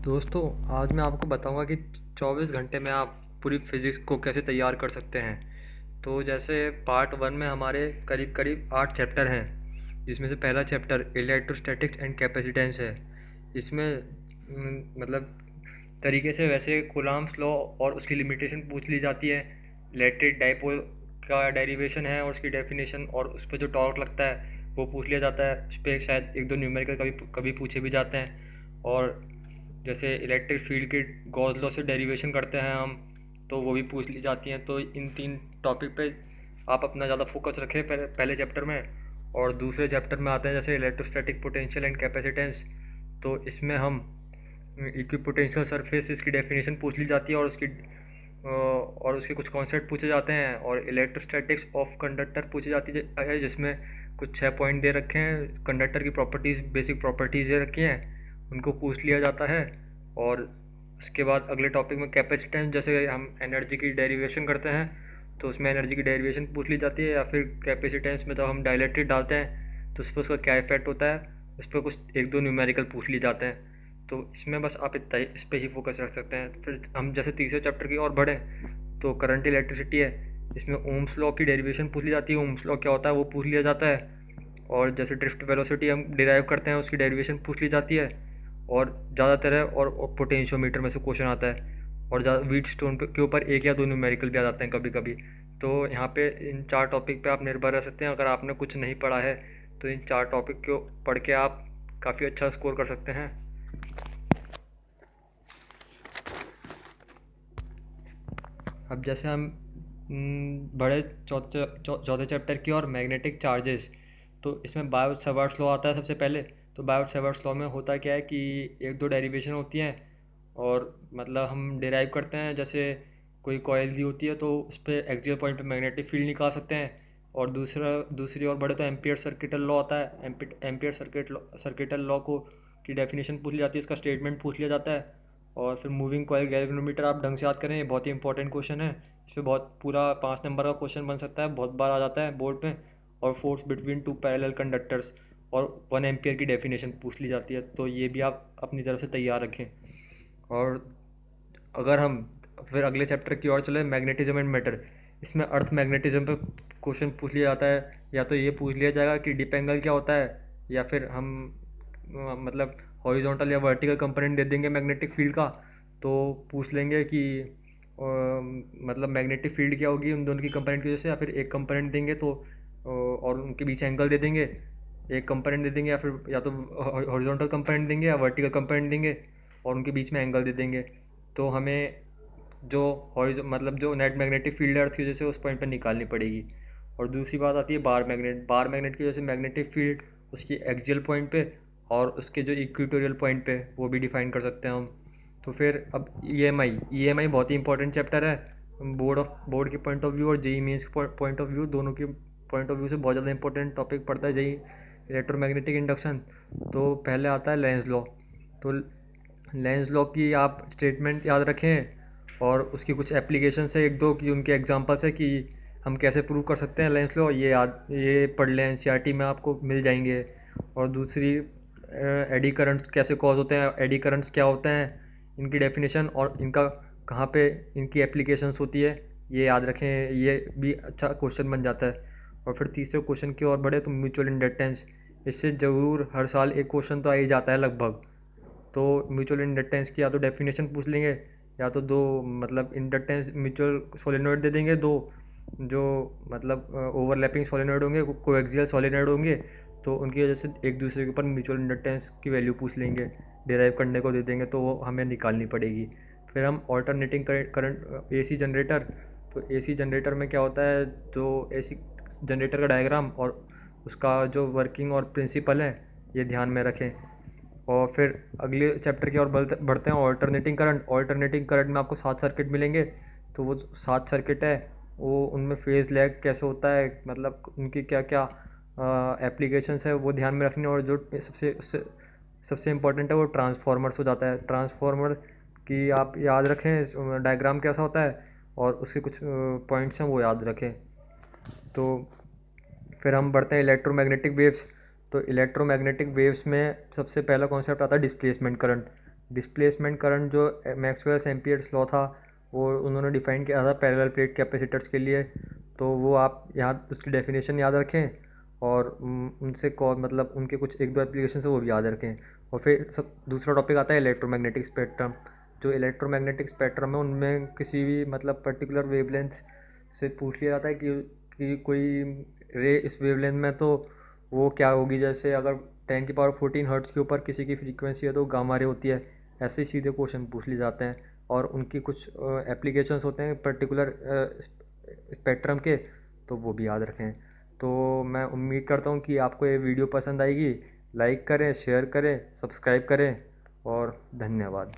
दोस्तों, आज मैं आपको बताऊंगा कि 24 घंटे में आप पूरी फिज़िक्स को कैसे तैयार कर सकते हैं। तो जैसे पार्ट वन में हमारे करीब करीब 8 चैप्टर हैं, जिसमें से पहला चैप्टर इलेक्ट्रोस्टैटिक्स एंड कैपेसिटेंस है। इसमें मतलब तरीके से वैसे कूलम्ब्स लॉ और उसकी लिमिटेशन पूछ ली जाती है। इलेक्ट्रिक डाइपोल का डेरिवेशन है और उसकी डेफिनेशन, और उस पर जो टॉर्क लगता है वो पूछ लिया जाता है। उस पर शायद एक दो न्यूमेरिकल कभी कभी पूछे भी जाते हैं। और जैसे इलेक्ट्रिक फील्ड के गॉस लॉ से डेरिवेशन करते हैं हम, तो वो भी पूछ ली जाती हैं। तो इन तीन टॉपिक पे आप अपना ज़्यादा फोकस रखें पहले चैप्टर में। और दूसरे चैप्टर में आते हैं जैसे इलेक्ट्रोस्टैटिक पोटेंशियल एंड कैपेसिटेंस। तो इसमें हम इक्विपोटेंशियल सरफेस इसकी डेफिनेशन पूछ ली जाती है, और उसके कुछ कॉन्सेप्ट पूछे जाते हैं। और इलेक्ट्रोस्टैटिक्स ऑफ कंडक्टर पूछी जाती है, जिसमें कुछ 6 पॉइंट दे रखे हैं। कंडक्टर की प्रॉपर्टीज़, बेसिक प्रॉपर्टीज़ दे रखी हैं, उनको पूछ लिया जाता है। और उसके बाद अगले टॉपिक में कैपेसिटेंस, जैसे हम एनर्जी की डेरिवेशन करते हैं तो उसमें एनर्जी की डेरिवेशन पूछ ली जाती है। या फिर कैपेसिटेंस में जब हम डाइलेक्ट्रिक डालते हैं तो उस पर उसका क्या इफेक्ट होता है, उस पर कुछ एक दो न्यूमेरिकल पूछ लिए जाते हैं। तो इसमें बस आप इतना ही, इस पर ही फोकस रख सकते हैं। फिर हम जैसे तीसरे चैप्टर की ओर बढ़ें तो करंट इलेक्ट्रिसिटी है। इसमें ओम्स लॉ की डेरिवेशन पूछ ली जाती है, ओम्स लॉ क्या होता है वो पूछ लिया जाता है। और जैसे ड्रिफ्ट वेलोसिटी हम डिराइव करते हैं, उसकी डेरिवेशन पूछ ली जाती है। और ज़्यादातर है, और पोटेंशियोमीटर में से क्वेश्चन आता है। और ज़्यादा व्हीट स्टोन के ऊपर एक या दो न्यूमेरिकल भी आ जाते हैं कभी कभी। तो यहाँ पे इन 4 टॉपिक पे आप निर्भर रह सकते हैं। अगर आपने कुछ नहीं पढ़ा है तो इन 4 टॉपिक को पढ़ के आप काफ़ी अच्छा स्कोर कर सकते हैं। अब जैसे हम बड़े चौथे चैप्टर की और मैग्नेटिक चार्जेस। तो इसमें बायो सेवर्ट्स लॉ आता है सबसे पहले। तो बायो सेवर्ट्स लॉ में होता क्या है कि एक दो डेरिवेशन होती हैं, और मतलब हम डिराइव करते हैं। जैसे कोई कॉइल दी होती है तो उस पर एक्सियल पॉइंट पे मैग्नेटिक फील्ड निकाल सकते हैं। और दूसरी ओर बढ़े तो एम्पियर सर्किटल लॉ आता है। एम्पियर सर्किटल लॉ को की डेफिनेशन पूछ ली जाती है, उसका स्टेटमेंट पूछ लिया जाता है। और फिर मूविंग कॉइल गैल्वेनोमीटर आप ढंग से याद करें, ये बहुत ही इंपॉर्टेंट क्वेश्चन है। इस पर बहुत पूरा 5 नंबर का क्वेश्चन बन सकता है, बहुत बार आ जाता है बोर्ड पे। और force between two parallel conductors और 1 एम्पियर की डेफिनेशन पूछ ली जाती है। तो ये भी आप अपनी तरफ से तैयार रखें। और अगर हम फिर अगले चैप्टर की ओर चले, मैग्नेटिज्म एंड मैटर। इसमें अर्थ मैग्नेटिज्म पे क्वेश्चन पूछ लिया जाता है। या तो ये पूछ लिया जाएगा कि डिप एंगल क्या होता है, या फिर हम मतलब हॉरिजॉन्टल या वर्टिकल कंपोनेंट दे देंगे मैग्नेटिक फील्ड का। तो पूछ लेंगे कि मतलब मैग्नेटिक फील्ड क्या होगी उन दोनों की कंपोनेंट की वजह से। या फिर एक कंपोनेंट देंगे तो और उनके बीच एंगल दे देंगे। एक कंपोनेंट दे देंगे, या फिर या तो हॉरिजॉन्टल कंपोनेंट देंगे या वर्टिकल कंपोनेंट देंगे, और उनके बीच में एंगल दे देंगे। तो हमें जो मतलब जो नेट मैग्नेटिक फील्ड है अर्थ की वजह से उस पॉइंट पर निकालनी पड़ेगी। और दूसरी बात आती है बार मैग्नेट की वजह से मैग्नेटिक फील्ड उसकी एक्सियल पॉइंट पे और उसके जो इक्वेटोरियल पॉइंट पे वो भी डिफाइन कर सकते हैं हम। तो फिर अब ई एम आई बहुत ही इंपॉर्टेंट चैप्टर है। बोर्ड के पॉइंट ऑफ व्यू और जेई मेंस के पॉइंट ऑफ व्यू, दोनों के पॉइंट ऑफ व्यू से बहुत ज़्यादा इंपॉर्टेंट टॉपिक पड़ता है जेई इलेक्ट्रोमैग्नेटिक इंडक्शन। तो पहले आता है लेंस लॉ। तो लेंस लॉ की आप स्टेटमेंट याद रखें, और उसकी कुछ एप्लीकेशन है एक दो, कि उनके एग्जांपल्स है कि हम कैसे प्रूव कर सकते हैं लेंस लॉ। ये पढ़ लें, एनसीईआरटी में आपको मिल जाएंगे। और दूसरी एडी करंट्स कैसे कॉज होते हैं, एडी करंट्स क्या होते हैं, इनकी डेफिनेशन और इनका कहाँ पे इनकी एप्लीकेशंस होती है, ये याद रखें। ये भी अच्छा क्वेश्चन बन जाता है। और फिर तीसरे क्वेश्चन की ओर बढ़े तो म्यूचुअल इंडक्टेंस। इससे ज़रूर हर साल एक क्वेश्चन तो आ ही जाता है लगभग। तो म्यूचुअल इंडक्टेंस की या तो डेफिनेशन पूछ लेंगे, या तो दो मतलब इंडक्टेंस म्यूचुअल सोलेनोइड दे देंगे दो, जो मतलब ओवरलैपिंग सोलेनोइड होंगे, कोएक्सियल सोलेनोइड होंगे। तो उनकी वजह से एक दूसरे के ऊपर म्यूचुअल इंडक्टेंस की वैल्यू पूछ लेंगे, डिराइव करने को दे देंगे, तो वो हमें निकालनी पड़ेगी। फिर हम ऑल्टरनेटिंग करंट एसी जनरेटर। तो एसी जनरेटर में क्या होता है, जो एसी जनरेटर का डायग्राम और उसका जो वर्किंग और प्रिंसिपल है, ये ध्यान में रखें। और फिर अगले चैप्टर की ओर बढ़ते हैं, ऑल्टरनेटिंग करंट में आपको 7 सर्किट मिलेंगे। तो वो 7 सर्किट है, वो उनमें फेज़ लैग कैसे होता है, मतलब उनकी क्या क्या एप्लीकेशंस है वो ध्यान में रखने। और जो सबसे इम्पोर्टेंट है वो ट्रांसफार्मर्स हो जाता है। ट्रांसफार्मर की आप याद रखें डायग्राम कैसा होता है, और उसके कुछ पॉइंट्स हैं वो याद रखें। तो फिर हम बढ़ते हैं इलेक्ट्रोमैग्नेटिक वेव्स। तो इलेक्ट्रोमैग्नेटिक वेव्स में सबसे पहला कॉन्सेप्ट आता है डिस्प्लेसमेंट करंट। डिस्प्लेसमेंट करंट जो मैक्सवेल्स एम्पियर्स लॉ था वो उन्होंने डिफाइन किया था पैरेलल प्लेट कैपेसिटर्स के लिए। तो वो आप यहाँ उसकी डेफिनेशन याद रखें और उनसे मतलब उनके कुछ एक दो एप्लीकेशन है वो भी याद रखें। और फिर सब दूसरा टॉपिक आता है इलेक्ट्रोमैग्नेटिक स्पेक्ट्रम। जो इलेक्ट्रोमैग्नेटिक स्पेक्ट्रम है उनमें किसी भी मतलब पर्टिकुलर वेवलेंथ से पूछ लिया जाता है कि कोई रे इस वेवलेंथ में तो वो क्या होगी। जैसे अगर 10⁻14 हर्ट्ज के ऊपर किसी की फ्रीक्वेंसी है तो गामा रे होती है। ऐसे ही सीधे क्वेश्चन पूछ लिए जाते हैं और उनकी कुछ एप्लीकेशंस होते हैं पर्टिकुलर स्पेक्ट्रम के, तो वो भी याद रखें। तो मैं उम्मीद करता हूँ कि आपको ये वीडियो पसंद आएगी। लाइक करें, शेयर करें, सब्सक्राइब करें और धन्यवाद।